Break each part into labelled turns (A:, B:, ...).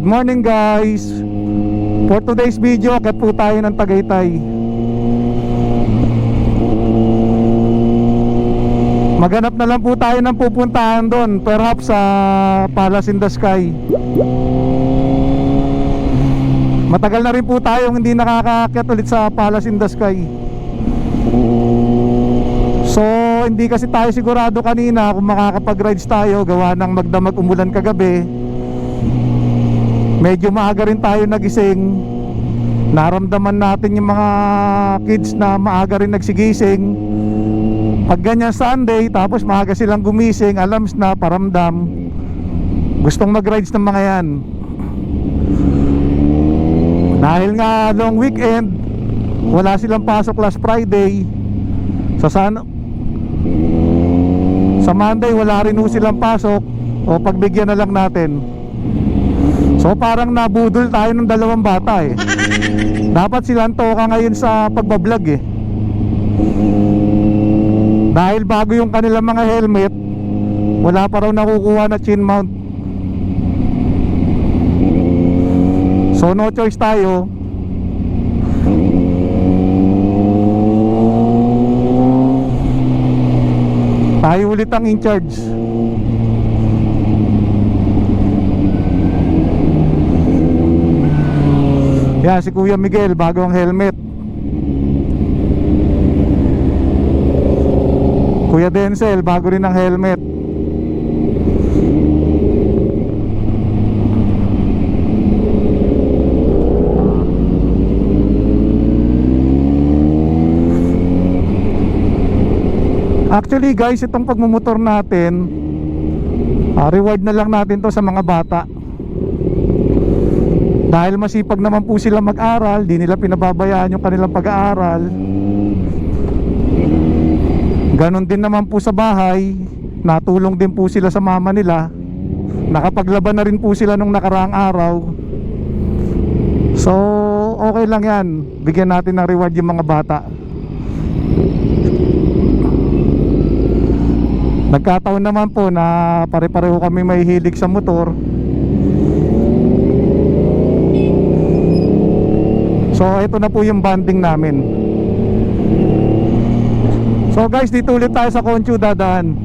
A: Good morning guys. For today's video, akit po tayo ng Tagaytay. Maghanap na lang po tayo ng pupuntahan doon, perhaps sa Palace in the Sky. Matagal na rin po tayong hindi nakakaakyat ulit sa Palace in the Sky. So hindi kasi tayo sigurado kanina kung makakapag-rides tayo, gawa ng magdamag umulan kagabi. Medyo maaga rin tayo nagising. Naramdaman natin yung mga kids na maaga rin nagsigising. Pag ganyan Sunday, tapos maaga silang gumising, alams na, paramdam, gustong mag-rides ng mga yan. Dahil nga long weekend, wala silang pasok last Friday. Sa Monday wala rin silang pasok, o pagbigyan na lang natin. So parang nabudol tayo ng dalawang bata eh. Dapat silang toka ngayon sa pagbablog eh. Dahil bago yung kanilang mga helmet, wala pa raw nakukuha na chin mount. So no choice tayo. Tayo ulit ang in charge. Yan si Kuya Miguel, bago ang helmet. Kuya Denzel, bago rin ang helmet. Actually guys, itong pagmumotor natin, reward na lang natin to sa mga bata. Dahil masipag naman po sila mag-aral, di nila pinababayaan yung kanilang pag-aaral. Ganon din naman po sa bahay, natulong din po sila sa mama nila. Nakapaglaban na rin po sila nung nakaraang araw. So okay lang yan, bigyan natin ng reward yung mga bata. Nagkataon naman po na pare-pareho kami may hilig sa motor. So ito na po yung bonding namin. So guys, dito ulit tayo sa Conchu dadaan.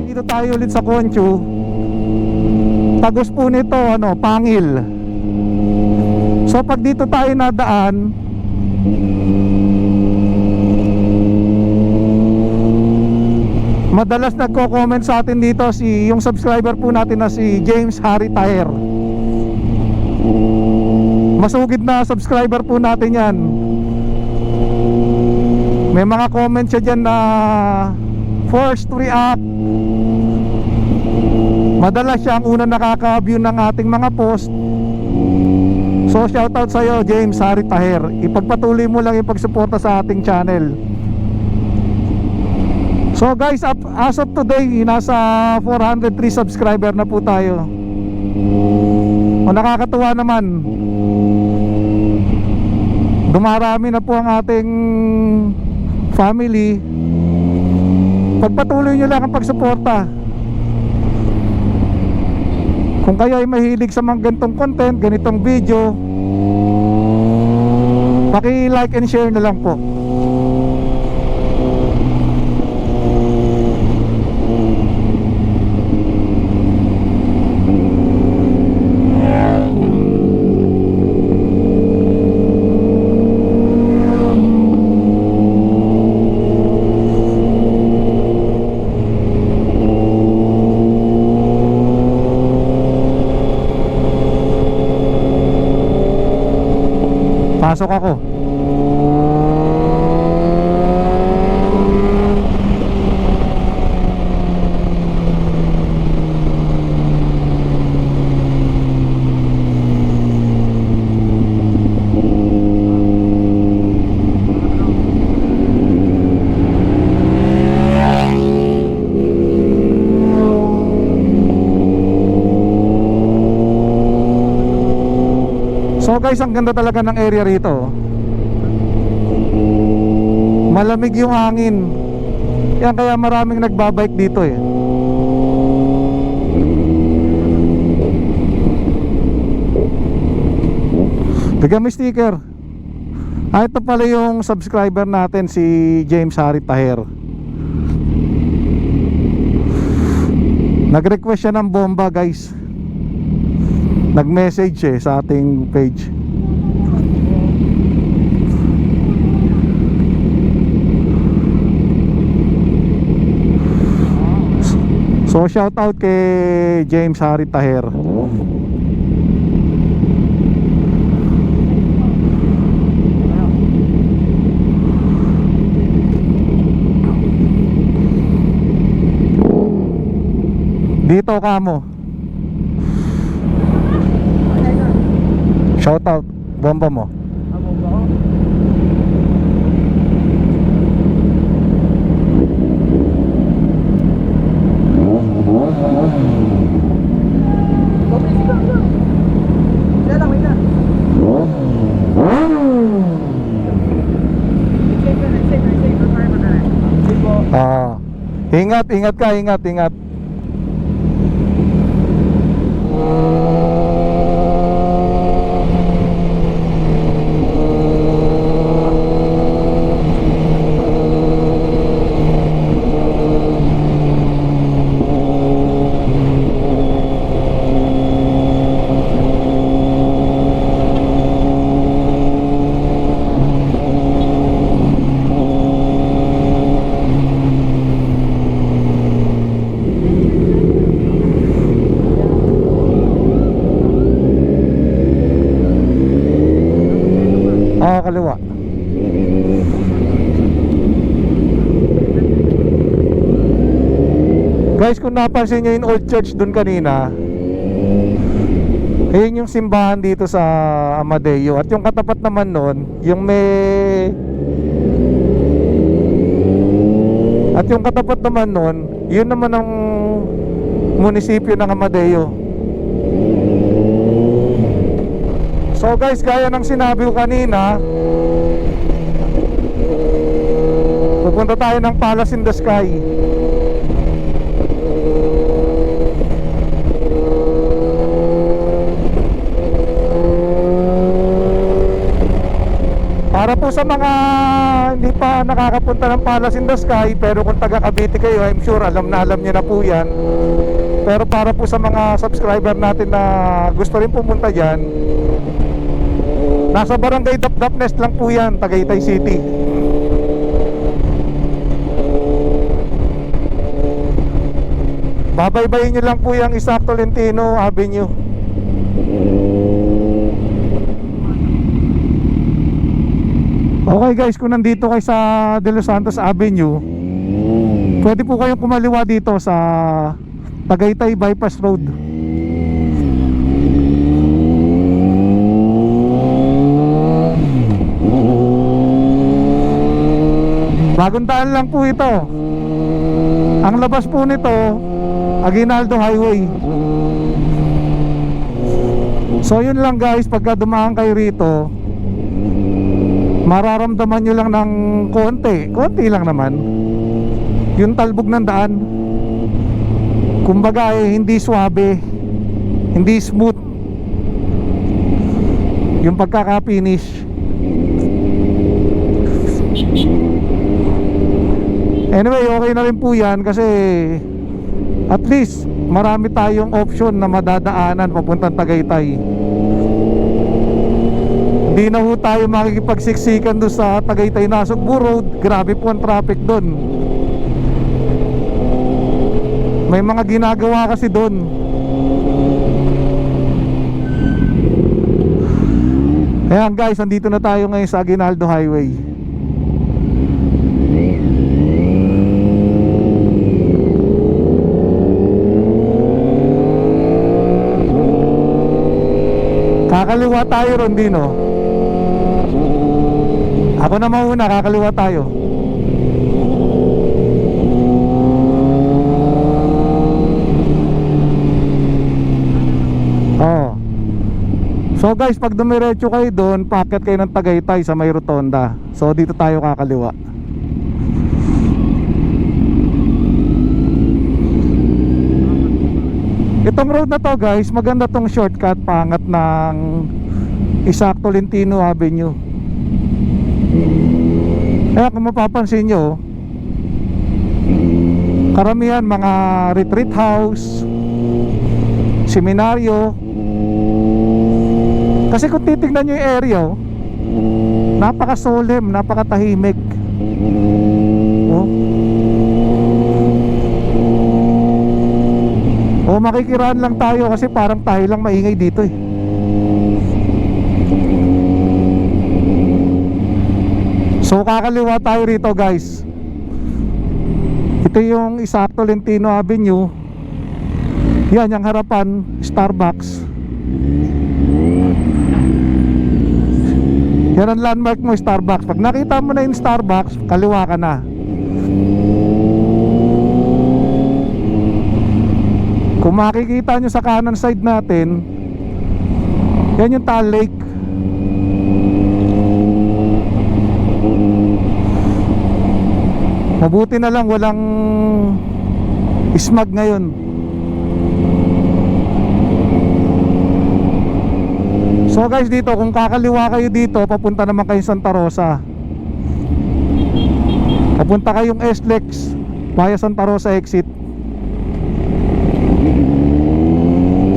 A: Dito tayo ulit sa Conchu. Tagos po nito Pangil. So pag dito tayo nadaan, madalas nagko-comment sa atin dito yung subscriber po natin na si James Harry Taher. Masugid na subscriber po natin yan. May mga comment siya dyan na forced to react. Madalas siya ang unang nakaka-view ng ating mga post. So shoutout sa iyo James Harry Taher. Ipagpatuloy mo lang yung pagsuporta sa ating channel. So guys, as of today, nasa 403 subscriber na po tayo. O nakakatuwa naman, dumarami na po ang ating family. Pagpatuloy nyo lang ang pagsuporta. Kung kayo ay mahilig sa mga ganitong content, ganitong video, paki-like and share na lang po. Pasok ako. So guys, ang ganda talaga ng area rito. Malamig yung hangin. Yan kaya maraming nagbabike dito eh. Bigyan mo sticker. Ito pala yung subscriber natin, si James Harry Taher. Nag-request siya ng bomba, guys. Nag-message sa ating page. So shout out kay James Harry Taher. Dito ka mo. Shout out, bomba mo. Ingat, ingat ka, ingat, ingat. Kaliwa. Guys, kung napansin nyo yung old church dun kanina, ayun yung simbahan dito sa Amadeo. At yung katapat naman nun, yung may... At yung katapat naman nun, yun naman ang munisipyo ng Amadeo. So guys, gaya ng sinabi ko kanina, pupunta tayo ng Palace in the Sky. Para po sa mga hindi pa nakakapunta ng Palace in the Sky, pero kung taga Cavite kayo, I'm sure alam nyo na po yan. Pero para po sa mga subscriber natin na gusto rin pumunta dyan, nasa barangay Dapdapnest lang po yan, Tagaytay City. Babaybayin nyo lang po yung Isaac Tolentino Avenue. Okay guys, kung nandito kayo sa De Los Santos Avenue, pwede po kayong kumaliwa dito sa Tagaytay Bypass Road. Bagong daan lang po ito. Ang labas po nito, Aguinaldo Highway. So yun lang guys, pagka dumaan kayo rito, mararamdaman nyo lang ng konti lang naman yung talbog ng daan. Kumbaga hindi swabe, hindi smooth yung pagkaka-finish. Anyway, okay na rin po yan kasi at least marami tayong option na madadaanan papuntang Tagaytay. Hindi na po tayo makikipagsiksikan doon sa Tagaytay-Nasugbu Road. Grabe po ang traffic doon. May mga ginagawa kasi doon. Ayan guys, andito na tayo ngayon sa Aguinaldo Highway. Kakaliwa tayo ron din, no? Ako na mauna, kakaliwa tayo. Oh. So guys, pag dumiretso kayo doon, paakyat kayo ng Tagaytay sa may rotonda. So dito tayo kakaliwa. Itong road na to guys, maganda tong shortcut paangat ng Isaac Tolentino Avenue. Kaya kung mapapansin nyo, karamihan mga retreat house, seminaryo. Kasi kung titignan nyo yung area, napaka-solemn, napakatahimik. Oh. O makikiraan lang tayo kasi parang tayo lang maingay dito eh. So kakaliwa tayo rito guys. Ito yung Isaac Tolentino Avenue. Yan yung harapan, Starbucks. Yan ang landmark mo, Starbucks. Pag nakita mo na yung Starbucks, kaliwa ka na. Kung makikita nyo sa kanan side natin, yan yung Taal Lake. Mabuti na lang walang smog ngayon. So guys, dito kung kakaliwa kayo dito, papunta naman kayo Santa Rosa. Papunta kayong SLEX via Santa Rosa exit.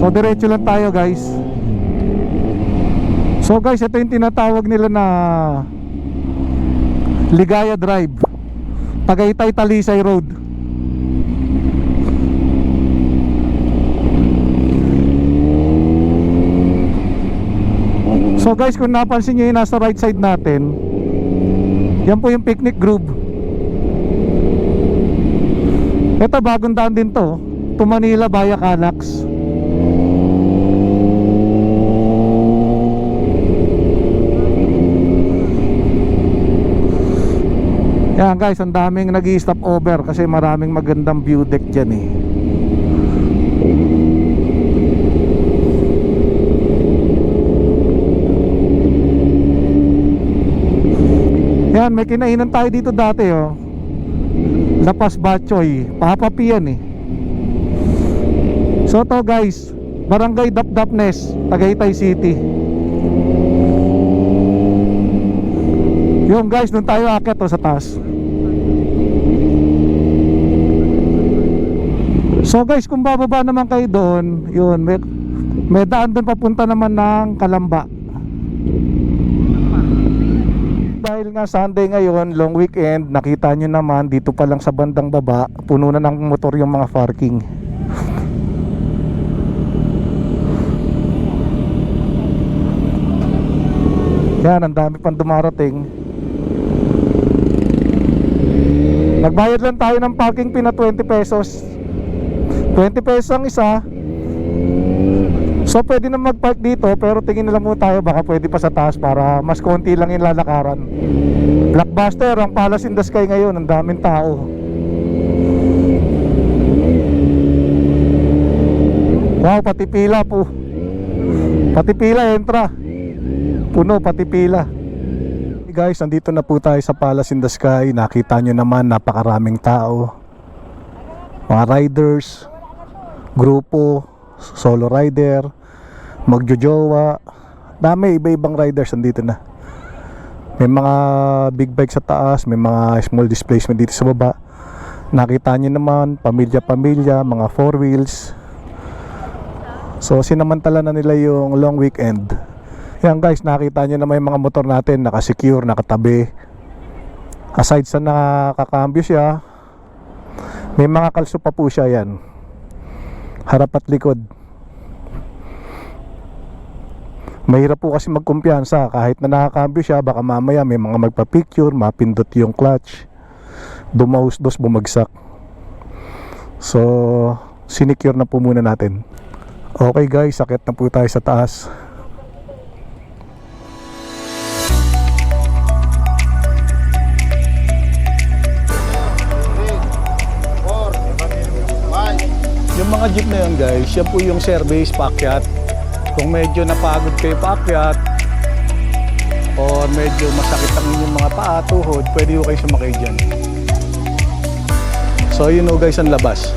A: So diretso lang tayo guys. So guys, ito yung tinatawag nila na Ligaya Drive, Tagaytay Talisay Road. So guys, kung napansin nyo yung nasa right side natin, yan po yung picnic grove. Ito bagong daan din to, to Manila via Calax. Yan guys, ang daming nag-i-stop over kasi maraming magandang view deck dyan eh. Yan, may kinainan tayo dito dati oh. Lapas Batchoy, papapiyan eh. So to guys, Barangay Dapdapnes, Tagaytay City. Yung guys, doon tayo aakyat to sa taas. So guys, kung bababa naman kayo doon, yun, may daan doon papunta naman ng Kalamba. Dahil nga Sunday ngayon, long weekend, nakita nyo naman dito pa lang sa bandang baba, puno na ng motor yung mga parking. Yan, ang dami pang dumarating. Nagbayad lang tayo ng parking fee na 20 pesos. 20 pesos ang isa. So pwede na mag-park dito, pero tingin na lang muna tayo, baka pwede pa sa taas para mas konti lang yung lalakaran. Blockbuster ang Palace in the Sky ngayon, ang daming tao. Wow, pati pila po. Pati pila entra. Puno, pati pila. Hey guys, nandito na po tayo sa Palace in the Sky. Nakita nyo naman, napakaraming tao. Mga riders, grupo, solo rider, magjojowa. Dami, iba-ibang riders nandito na. May mga big bike sa taas, may mga small displacement dito sa baba. Nakita nyo naman, pamilya-pamilya, mga four wheels. So sinamantala na nila yung long weekend. Yan guys, nakita nyo naman yung mga motor natin, nakasecure, nakatabi. Aside sa nakakambyo siya, may mga kalso pa po siya yan, harap at likod. Mahirap po kasi magkumpiyansa, kahit na nakakambyo siya, baka mamaya may mga magpa-picture, mapindot yung clutch, dumausdos, bumagsak. So sinecure na po muna natin. Okay guys, sakit na po tayo sa taas. Yung mga jeep na yun guys, yan po yung service paakyat. Kung medyo napagod kayo paakyat o medyo masakit ang inyong mga paa, tuhod, pwede ko kayo sumakay dyan. So yun o guys, ang labas.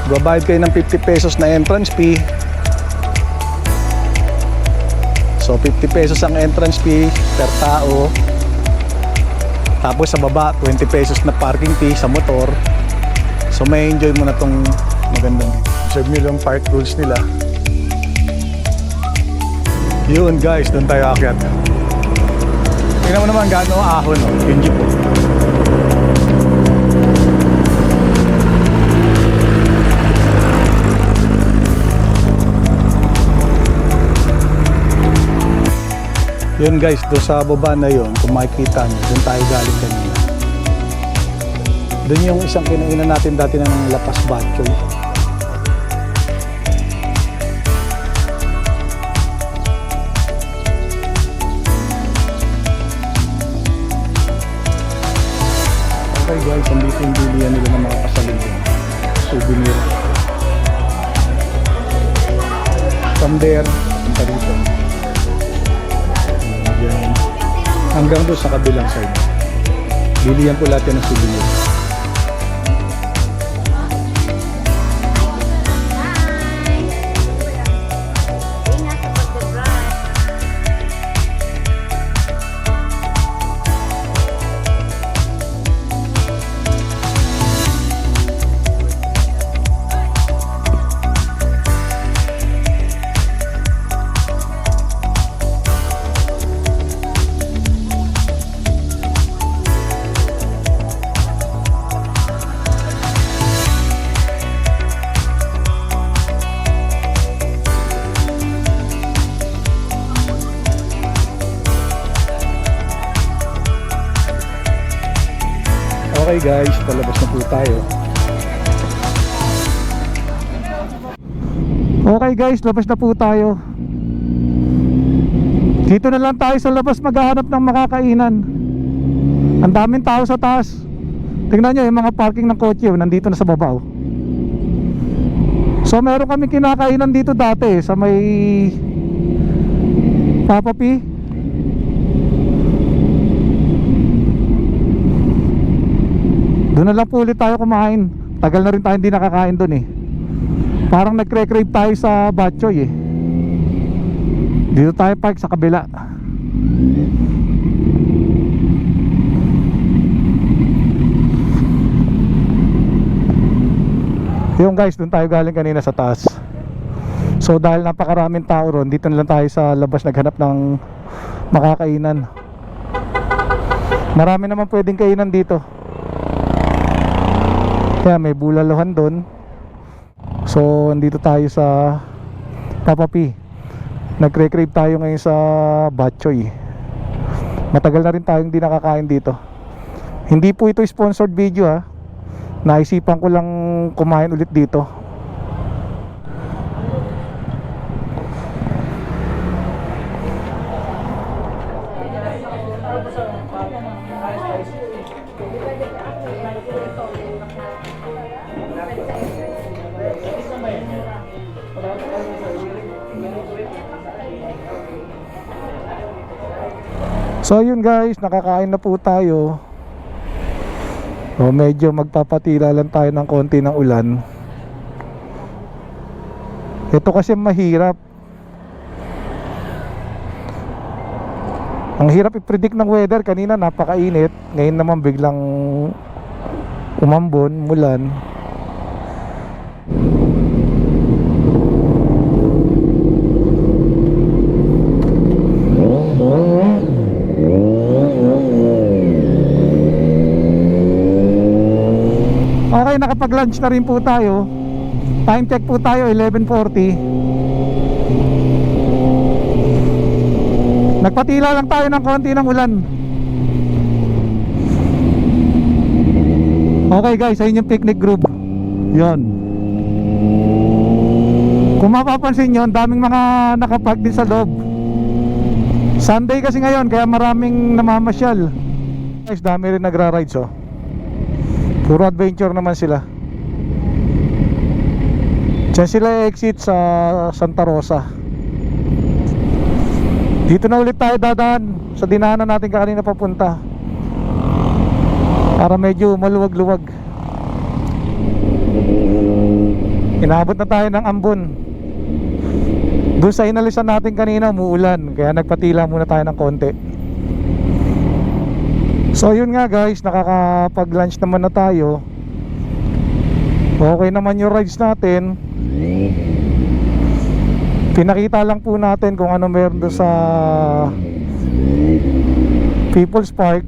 B: Babayad kayo ng 50 pesos na entrance fee. So 50 pesos ang entrance fee per tao. Tapos sa baba 20 pesos na parking fee sa motor. So may enjoy mo na tong magandang observe nyo lang park rules nila. Yun guys, doon tayo akyat. Tingnan mo naman gaano ahon, no? Yung jeep. Yun guys, doon sa baba na yun, kung makikita nyo, doon tayo galing kanina. Doon yung isang kinainan natin dati ng Lapas Batchoy. Okay guys, andito yung bilihan nila ng mga pasalubong. Souvenir. From there, punta dito. Yan. Hanggang doon sa kabilang side. Bilihan po lahat yan ng souvenir. Okay guys, palabas na po tayo.
A: Okay guys, labas na po tayo. Dito na lang tayo sa labas maghahanap ng makakainan. Ang daming tao sa taas. Tingnan nyo yung mga parking ng kotse, nandito na sa baba. So meron kami kinakainan dito dati sa may Papa P. Doon na lang po ulit tayo kumain. Tagal na rin tayo hindi nakakain doon eh. Parang nagkre-crave tayo sa Batchoy eh. Dito tayo park sa kabila. Yung guys, doon tayo galing kanina sa taas. So dahil napakaraming tao ron, dito na lang tayo sa labas naghanap ng makakainan. Marami naman pwedeng kainan dito. Kaya may bulaluhan doon. So andito tayo sa Papa P. Nagre-crave tayo ngayon sa Batchoy. Matagal na rin tayong hindi nakakain dito. Hindi po ito sponsored video ha. Naisipan ko lang kumain ulit dito. So yun guys, nakakain na po tayo. So medyo magpapatila lang tayo ng konti ng ulan. Ito kasi mahirap. Ang hirap i-predict ng weather. Kanina napakainit, ngayon naman biglang umambon, mulan. Okay, nakapag-lunch na rin po tayo. Time check po tayo, 11:40. Nagpatila lang tayo ng konti ng ulan. Okay guys, ayun yung picnic group. Yun. Kung mapapansin nyo, daming mga nakapark din sa loob. Sunday kasi ngayon, kaya maraming namamasyal. Guys, dami rin nagra-rides oh. Puro adventure naman sila. Diyan sila exit sa Santa Rosa. Dito na ulit tayo dadaan sa dinaanan natin kanina papunta, para medyo maluwag-luwag. Inabot na tayo ng Ambon. Doon sa inalisan natin kanina umuulan, kaya nagpatila muna tayo ng konti. So yun nga guys, nakakapag-lunch naman na tayo. Okay naman yung rides natin. Pinakita lang po natin kung ano meron doon sa People's Park.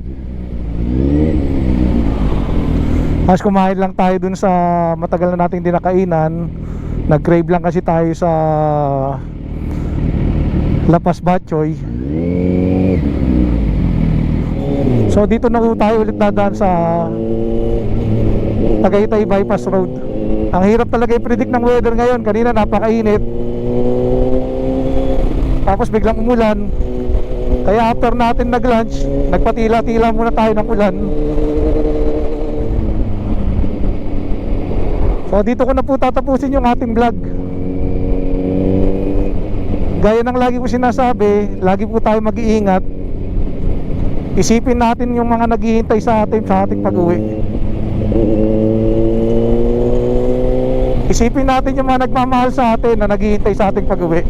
A: Tapos kumain lang tayo dun sa matagal na nating dinakainan. Nag-crave lang kasi tayo sa Lapas Batchoy. So dito na po tayo ulit dadaan sa Tagaytay Bypass Road. Ang hirap talaga i-predict ng weather ngayon. Kanina napakainit, tapos biglang umulan. Kaya after natin nag-lunch, nagpatila-tila muna tayo ng ulan. So dito ko na po tatapusin yung ating vlog. Gaya ng lagi ko sinasabi, lagi po tayo mag-iingat. Isipin natin yung mga naghihintay sa ating pag-uwi. Isipin natin yung mga nagmamahal sa atin na naghihintay sa ating pag-uwi.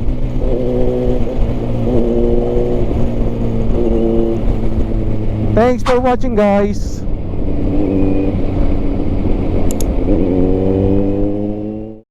A: Thanks for watching guys.